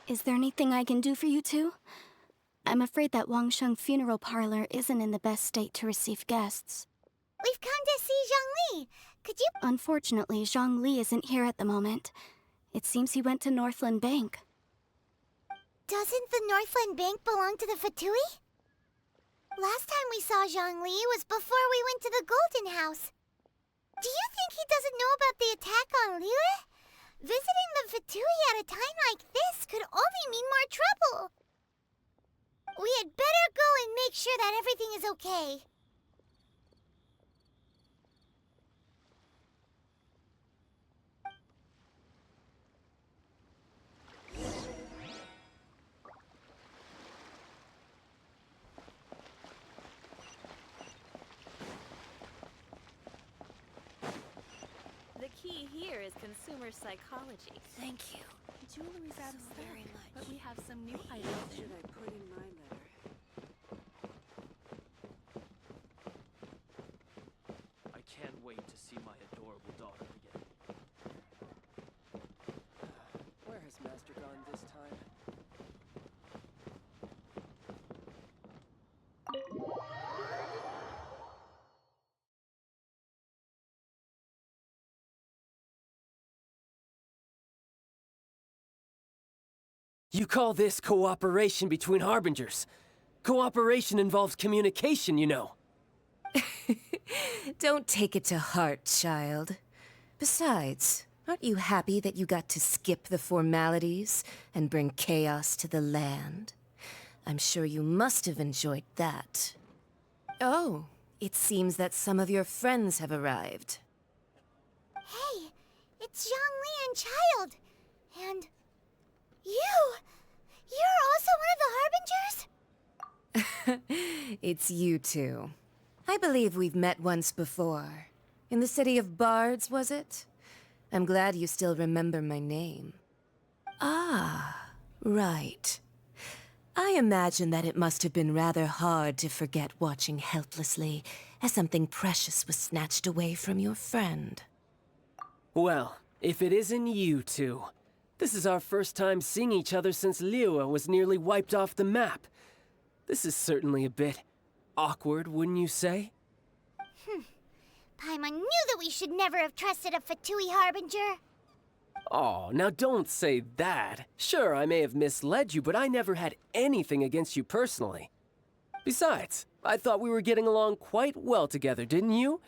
Is there anything I can do for you two? I'm afraid that Wangsheng funeral parlor isn't in the best state to receive guests. We've come to see Zhongli. Could you... Unfortunately, Zhongli isn't here at the moment. It seems he went to Northland Bank. Doesn't the Northland Bank belong to the Fatui? Last time we saw Zhongli was before we went to the Golden House. Do you think he doesn't know about the attack on Liyue? Visiting the Fatui at a time like this could only mean more trouble. We had better go and make sure that everything is okay. The key here is consumer psychology. Thank you. Jewelry's out of So stock, very much. but we have some new items. What should I put in my letter? I can't wait to see my adorable daughter again. Where has Master gone this time? You call this cooperation between Harbingers? Cooperation involves communication, you know. Don't take it to heart, child. Besides, aren't you happy that you got to skip the formalities and bring chaos to the land? I'm sure you must have enjoyed that. Oh, it seems that some of your friends have arrived. Hey, it's Zhongli and Child. And... You're also one of the Harbingers? It's you two. I believe we've met once before. In the city of Bards, was it? I'm glad you still remember my name. Ah, right. I imagine that it must have been rather hard to forget watching helplessly as something precious was snatched away from your friend. Well, if it isn't you two. This is our first time seeing each other since Liyue was nearly wiped off the map. This is certainly a bit awkward, wouldn't you say? Paimon knew that we should never have trusted a Fatui Harbinger. Oh, now don't say that. Sure, I may have misled you, but I never had anything against you personally. Besides, I thought we were getting along quite well together, didn't you?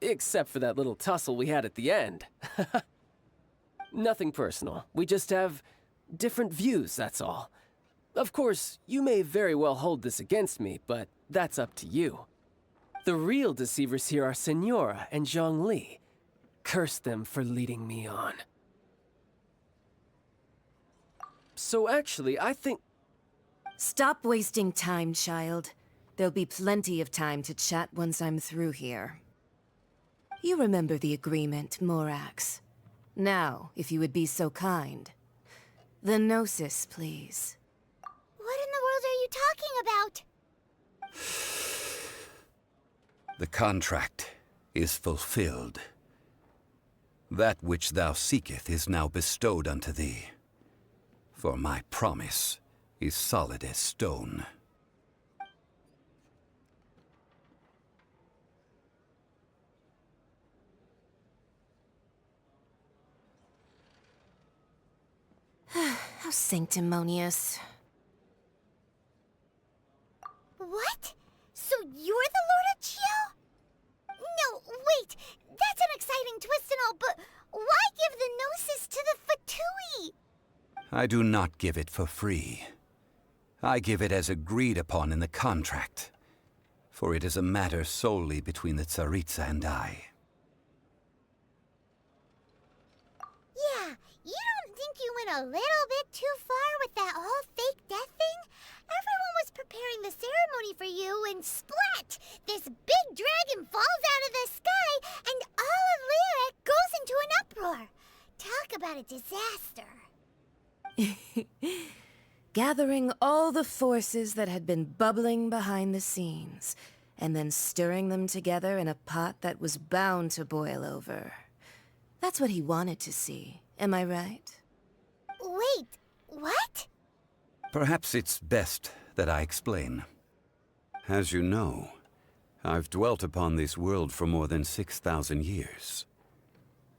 Except for that little tussle we had at the end. Nothing personal. We just have different views, that's all. Of course, you may very well hold this against me, but that's up to you. The real deceivers here are Senora and Zhongli. Curse them for leading me on. So actually, I think... Stop wasting time, child. There'll be plenty of time to chat once I'm through here. You remember the agreement, Morax. Now, if you would be so kind. The Gnosis, please. What in the world are you talking about? The contract is fulfilled. That which thou seeketh is now bestowed unto thee. For my promise is solid as stone. How sanctimonious. What? So you're the Lord of Chiao? No, wait! That's an exciting twist and all, but why give the Gnosis to the Fatui? I do not give it for free. I give it as agreed upon in the contract. For it is a matter solely between the Tsaritsa and I. Yeah, you don't think you went a little bit too far with that whole fake death thing? Everyone was preparing the ceremony for you, and splat! This big dragon falls out of the sky, and all of Lyric goes into an uproar. Talk about a disaster. Gathering all the forces that had been bubbling behind the scenes, and then stirring them together in a pot that was bound to boil over. That's what he wanted to see, am I right? Wait, What? Perhaps it's best that I explain. As you know, I've dwelt upon this world for more than 6,000 years.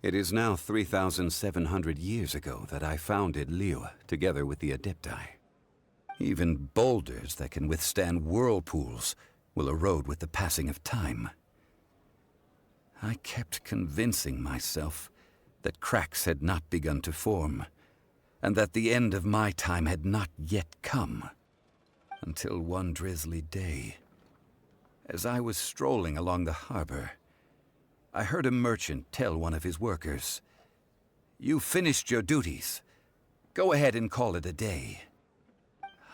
It is now 3,700 years ago that I founded Liyue together with the Adepti. Even boulders that can withstand whirlpools will erode with the passing of time. I kept convincing myself that cracks had not begun to form, and that the end of my time had not yet come. Until one drizzly day, as I was strolling along the harbor, I heard a merchant tell one of his workers, "You've finished your duties. Go ahead and call it a day."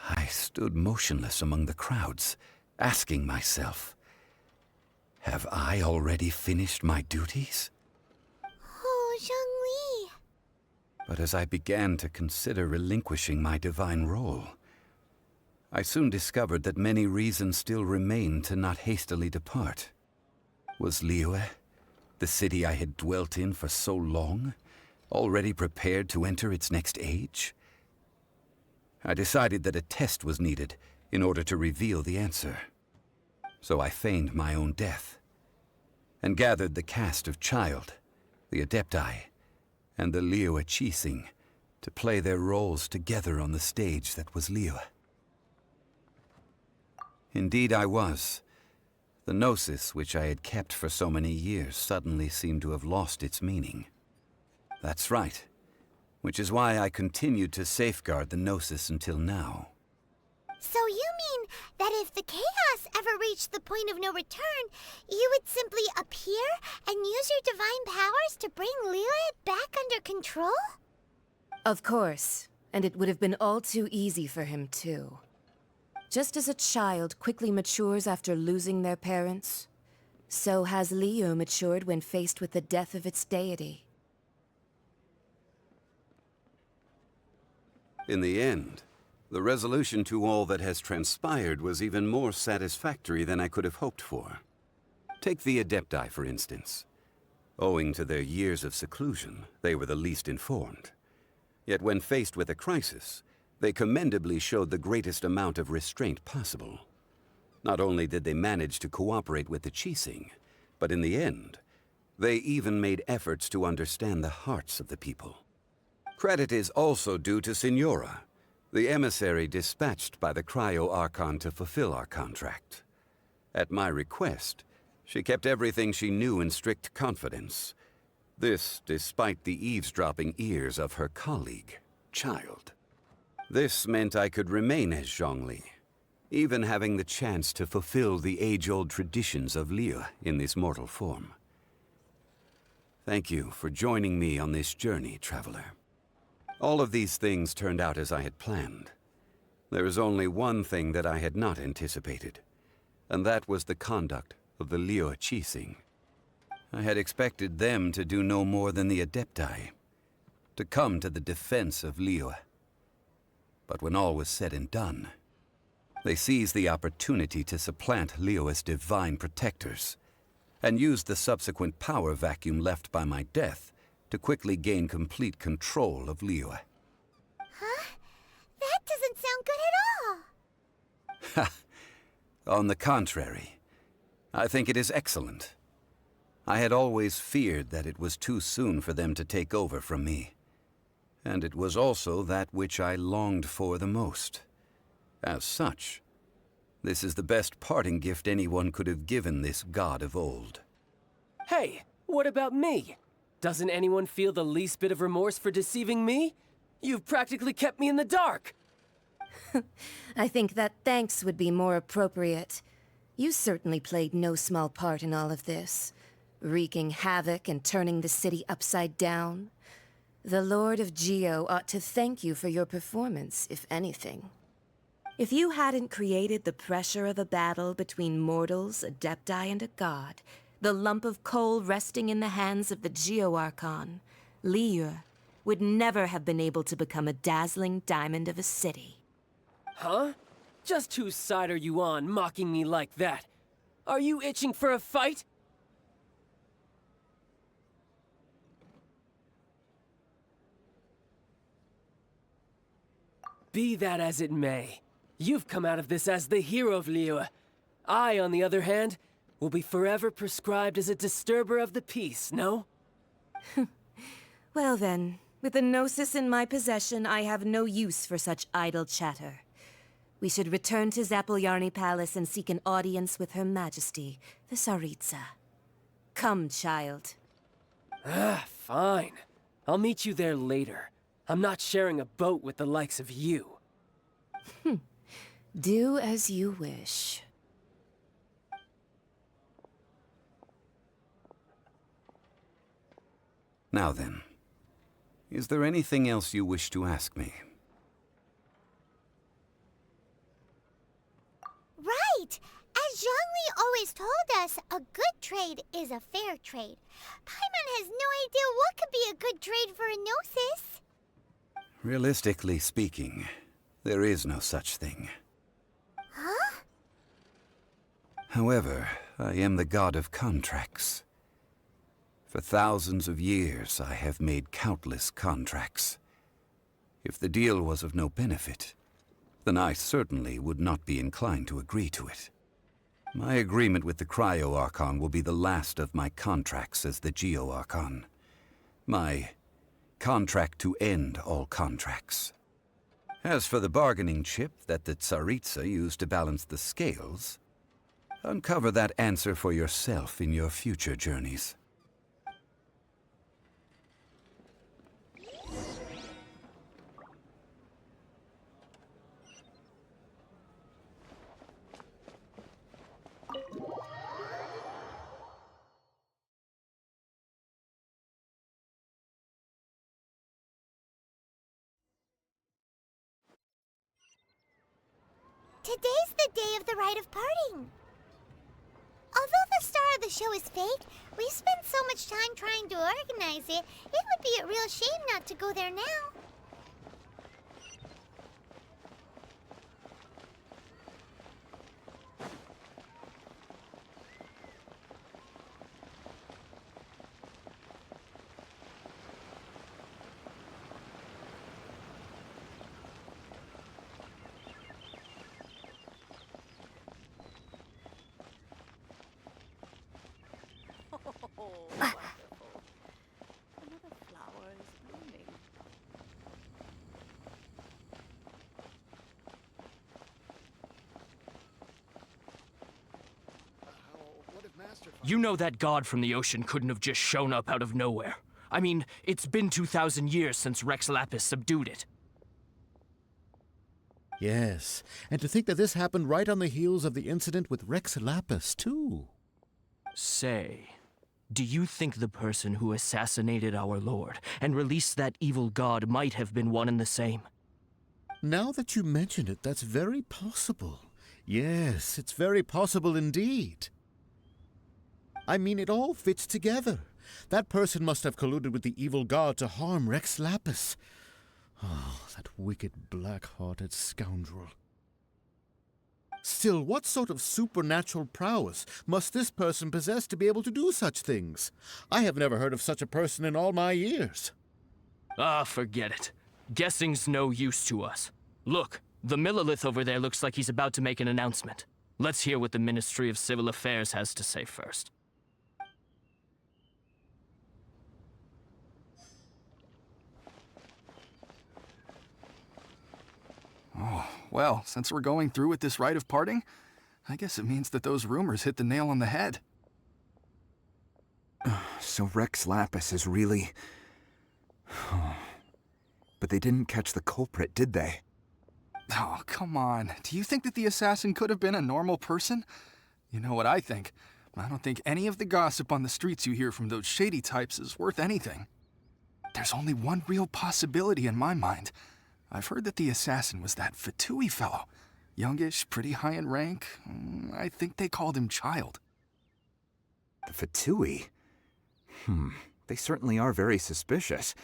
I stood motionless among the crowds, asking myself, have I already finished my duties? Oh, Zhongli. But as I began to consider relinquishing my divine role, I soon discovered that many reasons still remained to not hastily depart. Was Liyue, the city I had dwelt in for so long, already prepared to enter its next age? I decided that a test was needed in order to reveal the answer. So I feigned my own death, and gathered the cast of Child, the Adepti, and the Liyue Qixing to play their roles together on the stage that was Liyue. Indeed I was. The gnosis which I had kept for so many years suddenly seemed to have lost its meaning. That's right, which is why I continued to safeguard the gnosis until now. So you mean that if the chaos ever reached the point of no return, you would simply appear and use your divine powers to bring Liyue back under control? Of course, and it would have been all too easy for him too. Just as a child quickly matures after losing their parents, so has Liyue matured when faced with the death of its deity. In the end, the resolution to all that has transpired was even more satisfactory than I could have hoped for. Take the Adepti, for instance. Owing to their years of seclusion, they were the least informed. Yet when faced with a crisis, they commendably showed the greatest amount of restraint possible. Not only did they manage to cooperate with the Qixing, but in the end, they even made efforts to understand the hearts of the people. Credit is also due to Signora, the emissary dispatched by the Cryo-Archon to fulfill our contract. At my request, she kept everything she knew in strict confidence. This despite the eavesdropping ears of her colleague, Child. This meant I could remain as Zhongli, even having the chance to fulfill the age-old traditions of Liyue in this mortal form. Thank you for joining me on this journey, Traveler. All of these things turned out as I had planned. There is only one thing that I had not anticipated, and that was the conduct of the Liyue Qixing. I had expected them to do no more than the Adepti, to come to the defense of Liyue. But when all was said and done, they seized the opportunity to supplant Liyue as divine protectors, and used the subsequent power vacuum left by my death to quickly gain complete control of Liyue. Huh? That doesn't sound good at all. On the contrary, I think it is excellent. I had always feared that it was too soon for them to take over from me. And it was also that which I longed for the most. As such, this is the best parting gift anyone could have given this god of old. Hey, what about me? Doesn't anyone feel the least bit of remorse for deceiving me? You've practically kept me in the dark. I think that thanks would be more appropriate. You certainly played no small part in all of this, wreaking havoc and turning the city upside down. The Lord of Geo ought to thank you for your performance, if anything. If you hadn't created the pressure of a battle between mortals, Adepti, and a god, the lump of coal resting in the hands of the Geo-Archon, Liyue would never have been able to become a dazzling diamond of a city. Huh? Just whose side are you on, mocking me like that? Are you itching for a fight? Be that as it may, you've come out of this as the hero of Liyue. I, on the other hand, will be forever prescribed as a disturber of the peace, no? Well then, with the Gnosis in my possession, I have no use for such idle chatter. We should return to Zapoljarny Palace and seek an audience with Her Majesty, the Tsaritsa. Come, child. Fine. I'll meet you there later. I'm not sharing a boat with the likes of you. Do as you wish. Now then, is there anything else you wish to ask me? Right! As Zhongli always told us, a good trade is a fair trade. Paimon has no idea what could be a good trade for a Gnosis. Realistically speaking, there is no such thing. Huh? However, I am the god of contracts. For thousands of years, I have made countless contracts. If the deal was of no benefit, then I certainly would not be inclined to agree to it. My agreement with the Cryo-Archon will be the last of my contracts as the Geo-Archon. My contract to end all contracts. As for the bargaining chip that the Tsaritsa used to balance the scales, uncover that answer for yourself in your future journeys. Today's the day of the rite of parting. Although the star of the show is fake, we spent so much time trying to organize it, it would be a real shame not to go there now. Oh, wonderful. Another flower is blooming. You know that god from the ocean couldn't have just shown up out of nowhere. I mean, it's been 2,000 years since Rex Lapis subdued it. Yes, and to think that this happened right on the heels of the incident with Rex Lapis, too. Say, do you think the person who assassinated our lord and released that evil god might have been one and the same? Now that you mention it, that's very possible. Yes, it's very possible indeed. I mean, it all fits together. That person must have colluded with the evil god to harm Rex Lapis. Oh, that wicked, black-hearted scoundrel. Still, what sort of supernatural prowess must this person possess to be able to do such things? I have never heard of such a person in all my years. Ah, forget it. Guessing's no use to us. Look, the Millilith over there looks like he's about to make an announcement. Let's hear what the Ministry of Civil Affairs has to say first. Oh, well, since we're going through with this rite of parting, I guess it means that those rumors hit the nail on the head. So Rex Lapis is really... But they didn't catch the culprit, did they? Oh, come on. Do you think that the assassin could have been a normal person? You know what I think. I don't think any of the gossip on the streets you hear from those shady types is worth anything. There's only one real possibility in my mind. I've heard that the assassin was that Fatui fellow. Youngish, pretty high in rank. I think they called him Child. The Fatui? They certainly are very suspicious.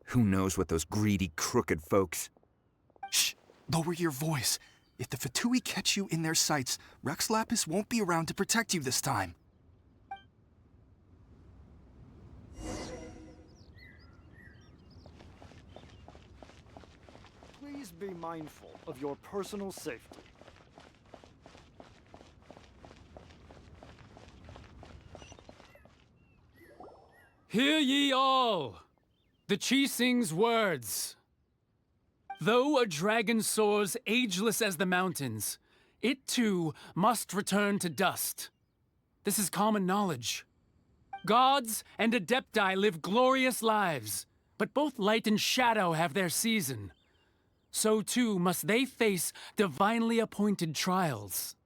Who knows what those greedy, crooked folks... Shh! Lower your voice. If the Fatui catch you in their sights, Rex Lapis won't be around to protect you this time. Please be mindful of your personal safety. Hear ye all, the Qixing's words. Though a dragon soars ageless as the mountains, it too must return to dust. This is common knowledge. Gods and Adepti live glorious lives, but both light and shadow have their season. So too must they face divinely appointed trials.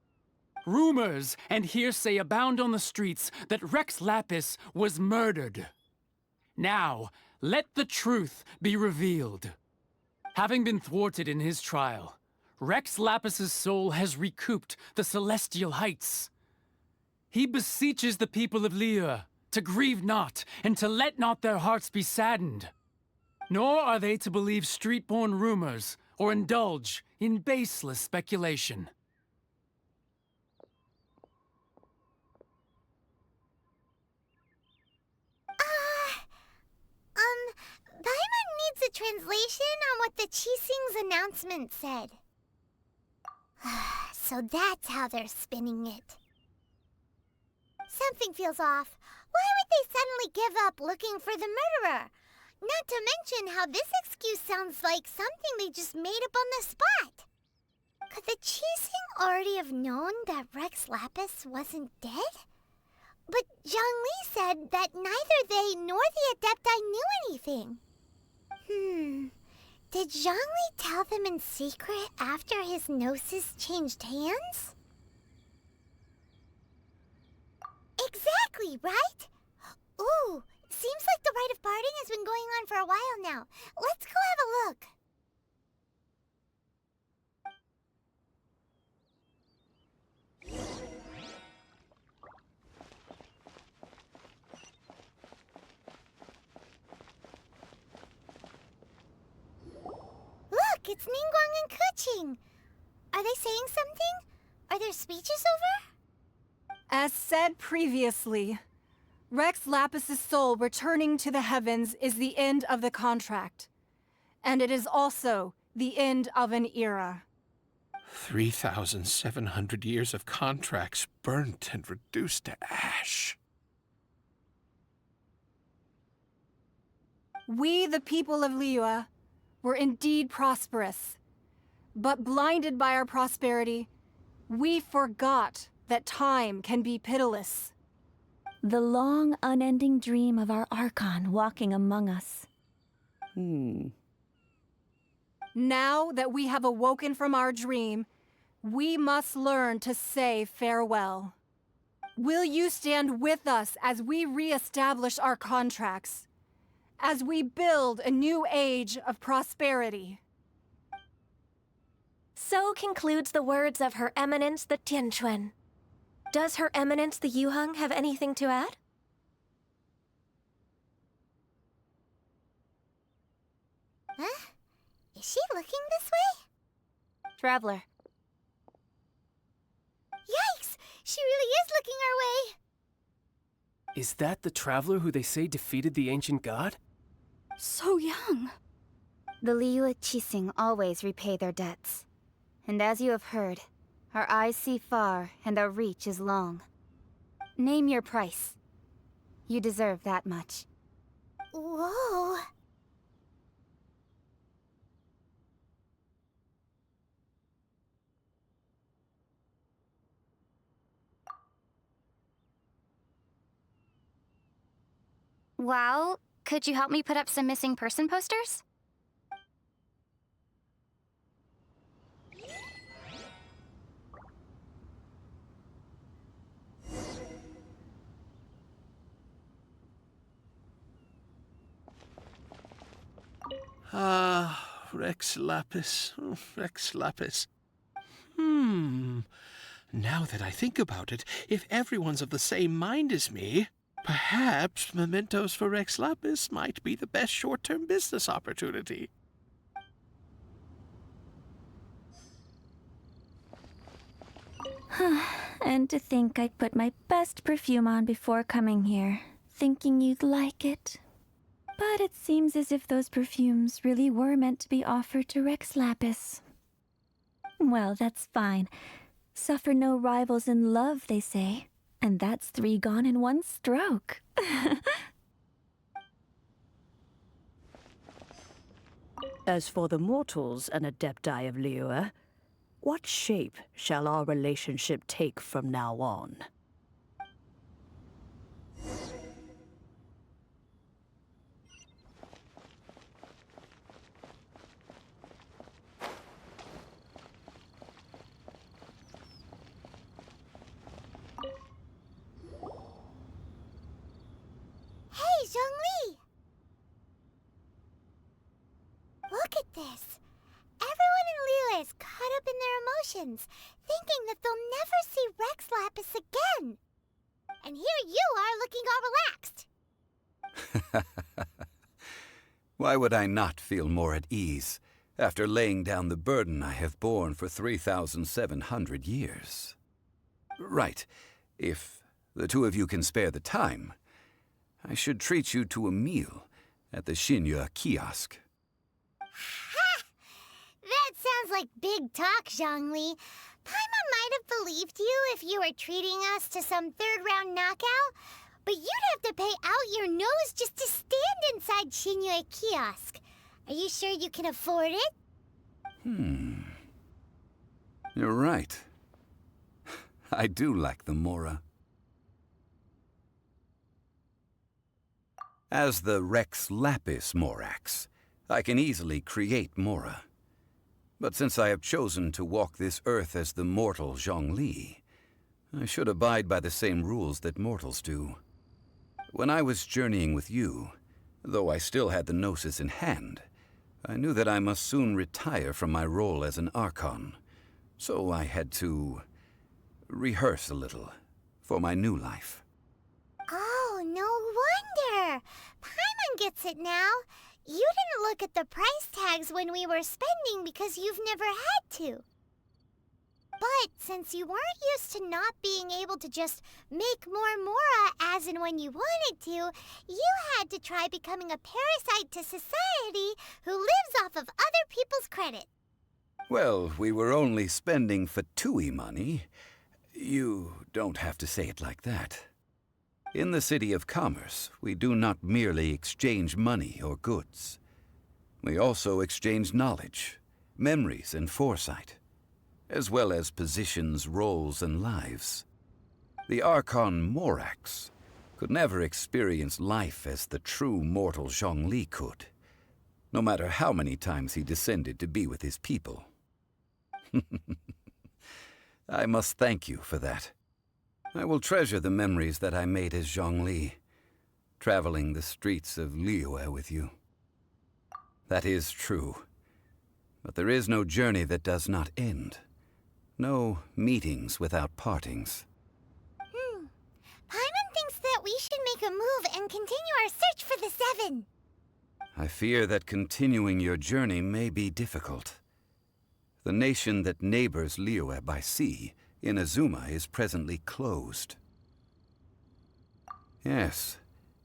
Rumors and hearsay abound on the streets that Rex Lapis was murdered. Now, let the truth be revealed. Having been thwarted in his trial, Rex Lapis's soul has recouped the celestial heights. He beseeches the people of Liyue to grieve not and to let not their hearts be saddened. Nor are they to believe street-born rumors or indulge in baseless speculation. Paimon needs a translation on what the Qixing's announcement said. So that's how they're spinning it. Something feels off. Why would they suddenly give up looking for the murderer? Not to mention how this excuse sounds like something they just made up on the spot. Could the Qixing already have known that Rex Lapis wasn't dead? But Zhongli said that neither they nor the Adepti knew anything. Did Zhongli tell them in secret after his gnosis changed hands? Exactly, right? Ooh, seems like the rite of parting has been going on for a while now. Let's go have a look. Look, it's Ningguang and Keqing. Are they saying something? Are their speeches over? As said previously, Rex Lapis's soul returning to the heavens is the end of the contract. And it is also the end of an era. 3,700 years of contracts burnt and reduced to ash. We, the people of Liyue, were indeed prosperous. But blinded by our prosperity, we forgot that time can be pitiless. The long, unending dream of our Archon walking among us. Now that we have awoken from our dream, we must learn to say farewell. Will you stand with us as we re-establish our contracts? As we build a new age of prosperity? So concludes the words of Her Eminence the Tianquan. Does Her Eminence the Yuheng have anything to add? Huh? Is she looking this way? Traveler. Yikes! She really is looking our way! Is that the traveler who they say defeated the ancient god? So young. The Liyue Qixing always repay their debts. And as you have heard, our eyes see far and our reach is long. Name your price. You deserve that much. Whoa! Well, could you help me put up some missing person posters? Rex Lapis. Rex Lapis. Now that I think about it, if everyone's of the same mind as me, perhaps mementos for Rex Lapis might be the best short-term business opportunity. And to think I'd put my best perfume on before coming here, thinking you'd like it. But it seems as if those perfumes really were meant to be offered to Rex Lapis. Well, that's fine. Suffer no rivals in love, they say. And that's 3 gone in 1 stroke. As for the mortals and adepti of Liyue, what shape shall our relationship take from now on? Hey, Zhongli! Look at this. Everyone in Liyue is caught up in their emotions, thinking that they'll never see Rex Lapis again. And here you are looking all relaxed. Why would I not feel more at ease after laying down the burden I have borne for 3,700 years? Right. If the 2 of you can spare the time, I should treat you to a meal at the Xinyue kiosk. Ha! That sounds like big talk, Zhongli. Paimon might have believed you if you were treating us to some 3rd-round knockout, but you'd have to pay out your nose just to stand inside Xinyue kiosk. Are you sure you can afford it? You're right. I do lack the mora. As the Rex Lapis Morax, I can easily create mora. But since I have chosen to walk this earth as the mortal Zhongli, I should abide by the same rules that mortals do. When I was journeying with you, though I still had the gnosis in hand, I knew that I must soon retire from my role as an Archon, so I had to rehearse a little for my new life. Oh, no wonder! Paimon gets it now. You didn't look at the price tags when we were spending because you've never had to. But since you weren't used to not being able to just make more mora as and when you wanted to, you had to try becoming a parasite to society who lives off of other people's credit. Well, we were only spending Fatui money. You don't have to say it like that. In the City of Commerce, we do not merely exchange money or goods. We also exchange knowledge, memories, and foresight, as well as positions, roles, and lives. The Archon Morax could never experience life as the true mortal Zhongli could, no matter how many times he descended to be with his people. I must thank you for that. I will treasure the memories that I made as Zhongli, traveling the streets of Liyue with you. That is true, but there is no journey that does not end. No meetings without partings. Paimon thinks that we should make a move and continue our search for the 7. I fear that continuing your journey may be difficult. The nation that neighbors Liyue by sea, Inazuma, is presently closed. Yes,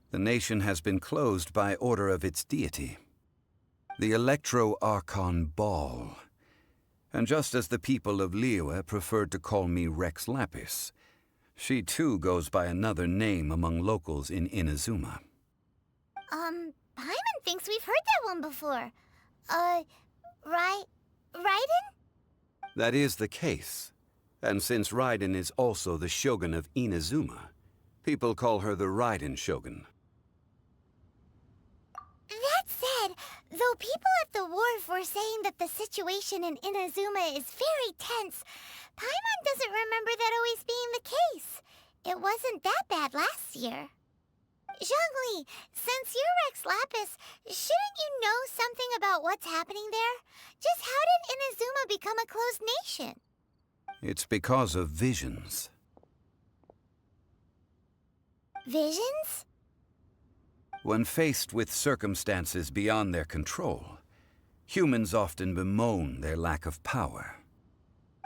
the nation has been closed by order of its deity, the Electro-Archon Ball. And just as the people of Liyue preferred to call me Rex Lapis, she too goes by another name among locals in Inazuma. Paimon thinks we've heard that one before. Raiden? That is the case. And since Raiden is also the Shogun of Inazuma, people call her the Raiden Shogun. That said, though people at the wharf were saying that the situation in Inazuma is very tense, Paimon doesn't remember that always being the case. It wasn't that bad last year. Zhongli, since you're Rex Lapis, shouldn't you know something about what's happening there? Just how did Inazuma become a closed nation? It's because of visions. Visions? When faced with circumstances beyond their control, humans often bemoan their lack of power.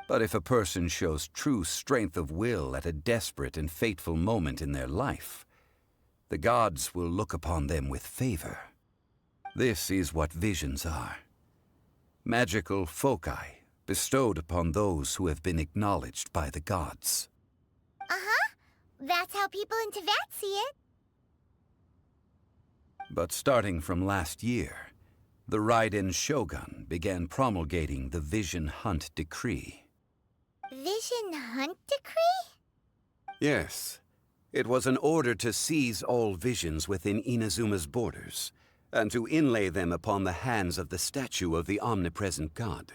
But if a person shows true strength of will at a desperate and fateful moment in their life, the gods will look upon them with favor This is what visions are. Magical foci bestowed upon those who have been acknowledged by the gods. Uh-huh. That's how people in Teyvat see it. But starting from last year, the Raiden Shogun began promulgating the Vision Hunt Decree. Vision Hunt Decree? Yes. It was an order to seize all visions within Inazuma's borders, and to inlay them upon the hands of the statue of the omnipresent god.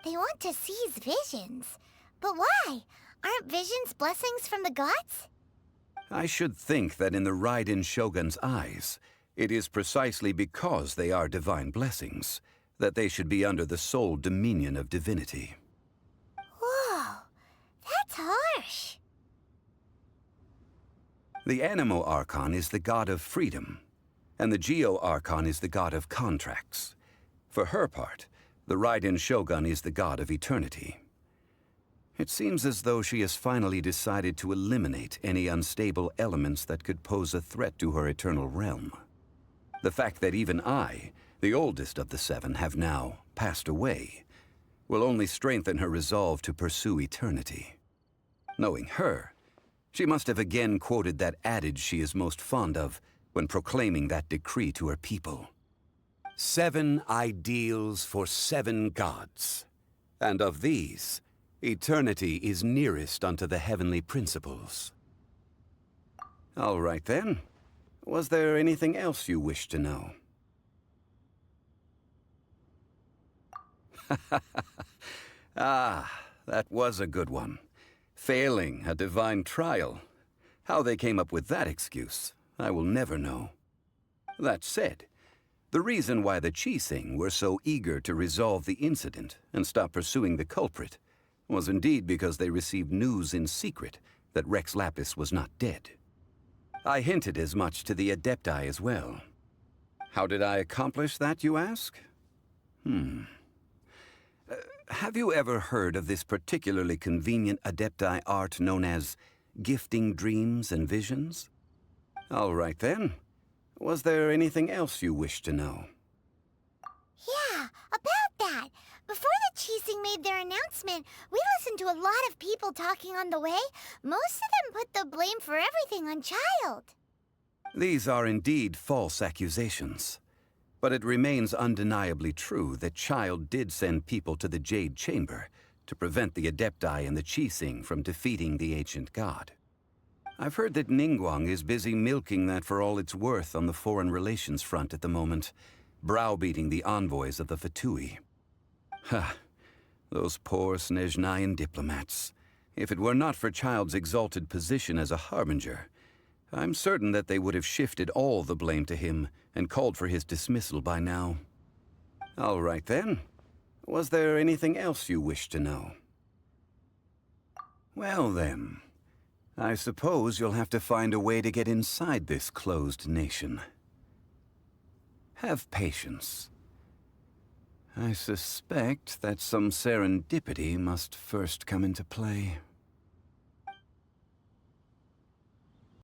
They want to seize visions. But why? Aren't visions blessings from the gods? I should think that in the Raiden Shogun's eyes, it is precisely because they are divine blessings that they should be under the sole dominion of divinity. Whoa, that's harsh. The Anemo Archon is the god of freedom, and the Geo Archon is the god of contracts. For her part, the Raiden Shogun is the god of eternity. It seems as though she has finally decided to eliminate any unstable elements that could pose a threat to her eternal realm. The fact that even I, the oldest of the seven, have now passed away, will only strengthen her resolve to pursue eternity. Knowing her, she must have again quoted that adage she is most fond of when proclaiming that decree to her people. 7 ideals for 7 gods, and of these, eternity is nearest unto the heavenly principles. All right then. Was there anything else you wished to know? Ah, that was a good one. Failing a divine trial. How they came up with that excuse, I will never know. That said, the reason why the Qixing were so eager to resolve the incident and stop pursuing the culprit was indeed because they received news in secret that Rex Lapis was not dead. I hinted as much to the Adepti as well. How did I accomplish that, you ask? Have you ever heard of this particularly convenient Adepti art known as gifting dreams and visions? All right then. Was there anything else you wished to know? Yeah, about that. Before the Qixing made their announcement, we listened to a lot of people talking on the way. Most of them put the blame for everything on Child. These are indeed false accusations. But it remains undeniably true that Child did send people to the Jade Chamber to prevent the Adepti and the Qixing from defeating the ancient god. I've heard that Ningguang is busy milking that for all it's worth on the foreign relations front at the moment, browbeating the envoys of the Fatui. Ha! Those poor Snezhnayan diplomats. If it were not for Child's exalted position as a harbinger, I'm certain that they would have shifted all the blame to him and called for his dismissal by now. All right then. Was there anything else you wished to know? Well then, I suppose you'll have to find a way to get inside this closed nation. Have patience. I suspect that some serendipity must first come into play.